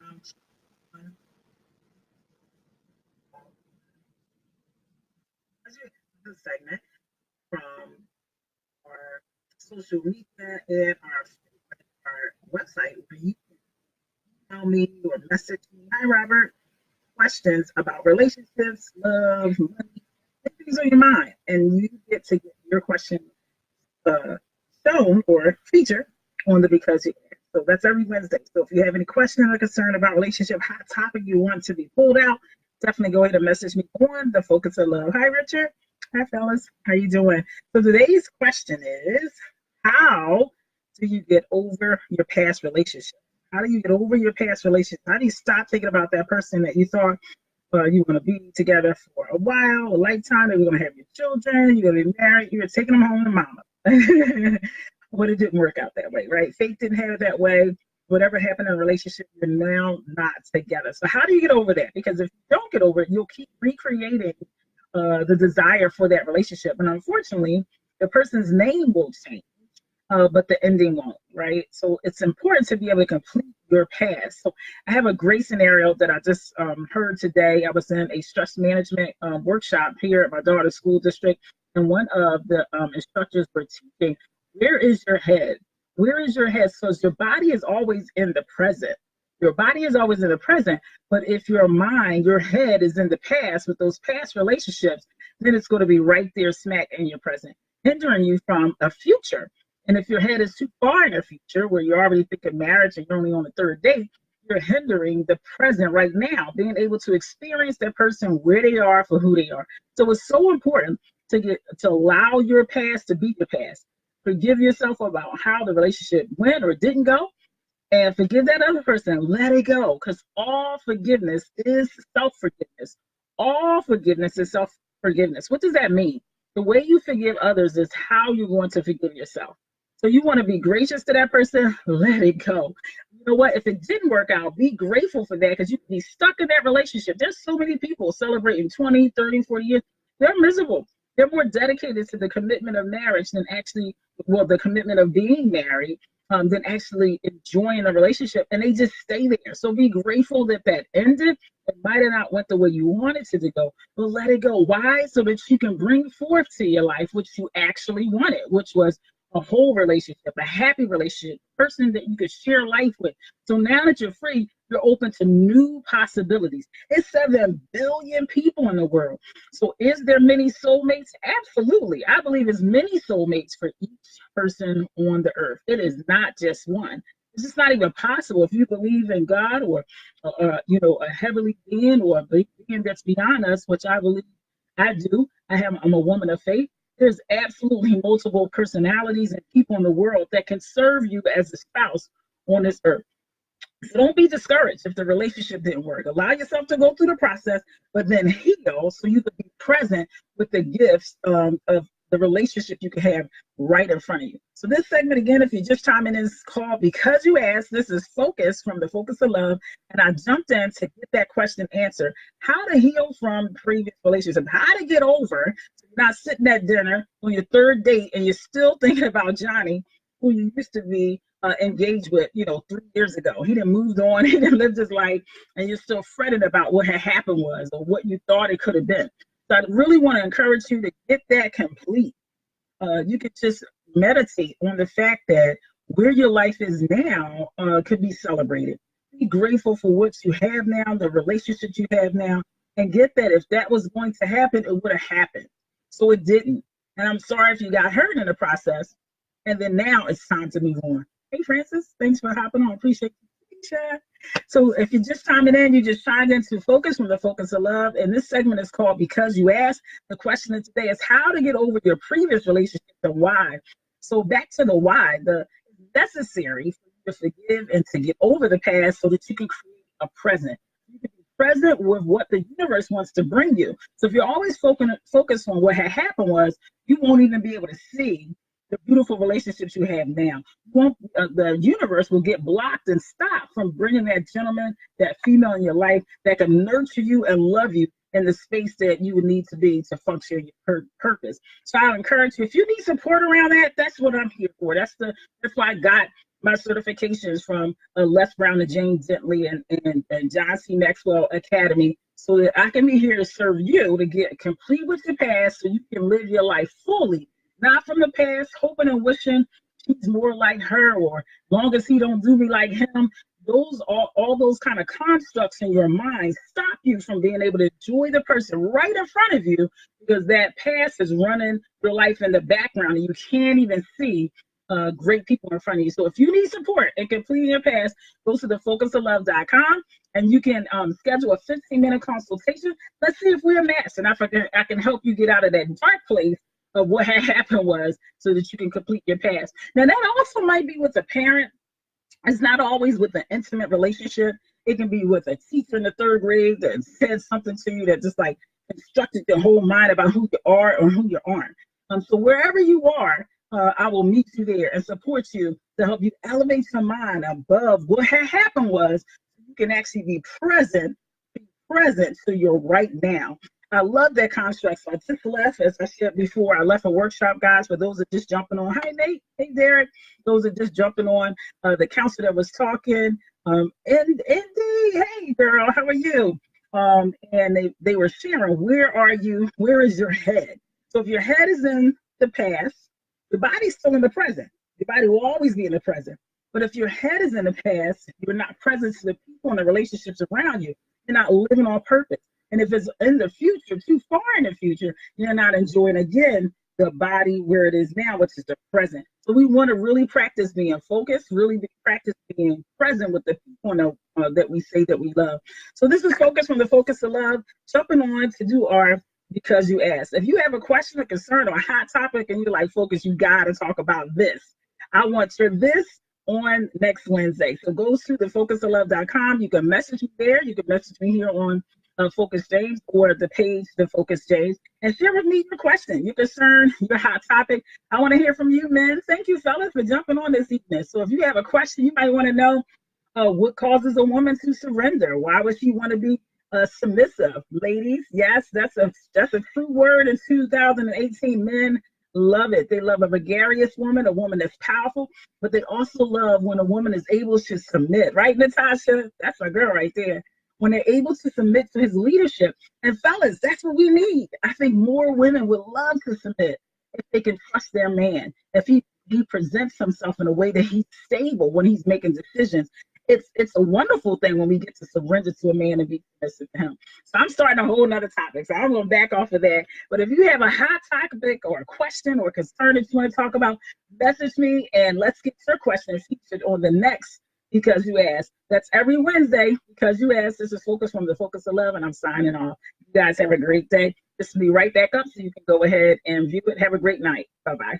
Um, this segment from our social media and our website where you can email me or message me. Hi, Robert. Questions about relationships, love, money, things on your mind, and you get to get your question uh, shown or featured on the Because You Can. So that's every Wednesday. So if you have any question or concern about relationship, hot topic you want to be pulled out, definitely go ahead and message me on the Focus of Love. Hi, Richard. Hi, fellas. How you doing? So today's question is, how do you get over your past relationship? How do you get over your past relationship? How do you stop thinking about that person that you thought you were going to be together for a while, a lifetime, and you're going to have your children, you're going to be married, you're taking them home to mama. But it didn't work out that way, right? Fate didn't have it that way. Whatever happened in a relationship, you're now not together. So how do you get over that? Because if you don't get over it, you'll keep recreating the desire for that relationship. And unfortunately, the person's name will change, but the ending won't, right? So it's important to be able to complete your past. So I have a great scenario that I just heard today. I was in a stress management workshop here at my daughter's school district, and one of the instructors were teaching, where is your head? Where is your head? So your body is always in the present. Your body is always in the present, but if your mind, your head is in the past with those past relationships, then it's going to be right there smack in your present, hindering you from a future. And if your head is too far in the future, where you're already thinking marriage and you're only on the third date, you're hindering the present right now, being able to experience that person where they are for who they are. So it's so important to allow your past to be your past. Forgive yourself about how the relationship went or didn't go, and forgive that other person. Let it go, because all forgiveness is self-forgiveness. All forgiveness is self-forgiveness. What does that mean? The way you forgive others is how you're going to forgive yourself. So you want to be gracious to that person, let it go. You know what? If it didn't work out, be grateful for that, because you can be stuck in that relationship. There's so many people celebrating 20, 30, 40 years. They're miserable. They're more dedicated to the commitment of marriage than actually, well, the commitment of being married than actually enjoying a relationship. And they just stay there. So be grateful that that ended. It might have not went the way you wanted it to go, but let it go. Why? So that you can bring forth to your life what you actually wanted, which was a whole relationship, a happy relationship, a person that you could share life with. So now that you're free, you're open to new possibilities. It's 7 billion people in the world. So is there many soulmates? Absolutely. I believe there's many soulmates for each person on the earth. It is not just one. It's just not even possible. If you believe in God or, a heavenly being or a being that's beyond us, which I believe I do. I'm a woman of faith. There's absolutely multiple personalities and people in the world that can serve you as a spouse on this earth. So don't be discouraged if the relationship didn't work. Allow yourself to go through the process, but then heal so you can be present with the gifts of the relationship you can have right in front of you. So this segment, again, if you're just chiming in, is called Because You Asked. This is Focus from the Focus of Love. And I jumped in to get that question answered. How to heal from previous relationships. How to get over, so you're not sitting at dinner on your third date and you're still thinking about Johnny, who you used to be engaged with, 3 years ago. He done moved on, he done lived his life, and you're still fretting about what had happened was or what you thought it could have been. So I really want to encourage you to get that complete. You could just meditate on the fact that where your life is now could be celebrated. Be grateful for what you have now, the relationships you have now, and get that if that was going to happen, it would have happened. So it didn't. And I'm sorry if you got hurt in the process, and then now it's time to move on. Hey, Francis, thanks for hopping on. Appreciate you. So if you're just chiming in, you just chimed into Focus from the Focus of Love. And this segment is called Because You Asked. The question of today is how to get over your previous relationship and why. So back to the why. The necessary for you to forgive and to get over the past so that you can create a present. You can be present with what the universe wants to bring you. So if you're always focused on what had happened was, you won't even be able to see the beautiful relationships you have now. The universe will get blocked and stopped from bringing that gentleman, that female in your life that can nurture you and love you in the space that you would need to be to function your purpose. So I encourage you, if you need support around that, that's what I'm here for. That's why I got my certifications from Les Brown and James Dentley and John C. Maxwell Academy, so that I can be here to serve you, to get complete with your past so you can live your life fully, not from the past, hoping and wishing he's more like her, or long as he don't do me like him. Those all those kind of constructs in your mind stop you from being able to enjoy the person right in front of you, because that past is running your life in the background and you can't even see great people in front of you. So if you need support in completing your past, go to thefocusoflove.com and you can schedule a 15-minute consultation. Let's see if we're a match, and I can help you get out of that dark place of what had happened was, so that you can complete your past. Now that also might be with a parent. It's not always with an intimate relationship. It can be with a teacher in the third grade that said something to you that just like constructed your whole mind about who you are or who you aren't. So wherever you are, I will meet you there and support you to help you elevate your mind above what had happened was, so you can actually be present to your right now. I love that construct. So I just left, as I said before, I left a workshop, guys, for those that are just jumping on. Hi, Nate. Hey, Derek. Those that are just jumping on. The counselor that was talking. And Indy, hey, girl, how are you? And they were sharing, where are you? Where is your head? So if your head is in the past, the body's still in the present. Your body will always be in the present. But if your head is in the past, you're not present to the people and the relationships around you. You're not living on purpose. And if it's in the future, too far in the future, you're not enjoying, again, the body where it is now, which is the present. So we want to really practice being focused, really practice being present with the people that we say that we love. So this is Focus from the Focus of Love, jumping on to do our Because You Asked. If you have a question or concern or a hot topic and you're like, Focus, you got to talk about this. I want your this on next Wednesday. So go to thefocusoflove.com. You can message me there. You can message me here on Focus James, or the page, The Focus James, and share with me your question, your concern, your hot topic. I want to hear from you, men. Thank you, fellas, for jumping on this evening. So if you have a question, you might want to know what causes a woman to surrender. Why would she want to be submissive? Ladies, yes, that's a true word in 2018. Men love it. They love a gregarious woman, a woman that's powerful, but they also love when a woman is able to submit. Right, Natasha? That's my girl right there. When they're able to submit to his leadership. And fellas, that's what we need. I think more women would love to submit if they can trust their man. If he presents himself in a way that he's stable when he's making decisions. It's a wonderful thing when we get to surrender to a man and be submissive to him. So I'm starting a whole nother topic, so I'm going to back off of that. But if you have a hot topic or a question or concern that you want to talk about, message me and let's get your question featured on the next Because You Asked. That's every Wednesday, Because You Asked. This is Focus from the Focus of Love, and I'm signing off. You guys have a great day. This will be right back up, so you can go ahead and view it. Have a great night. Bye-bye.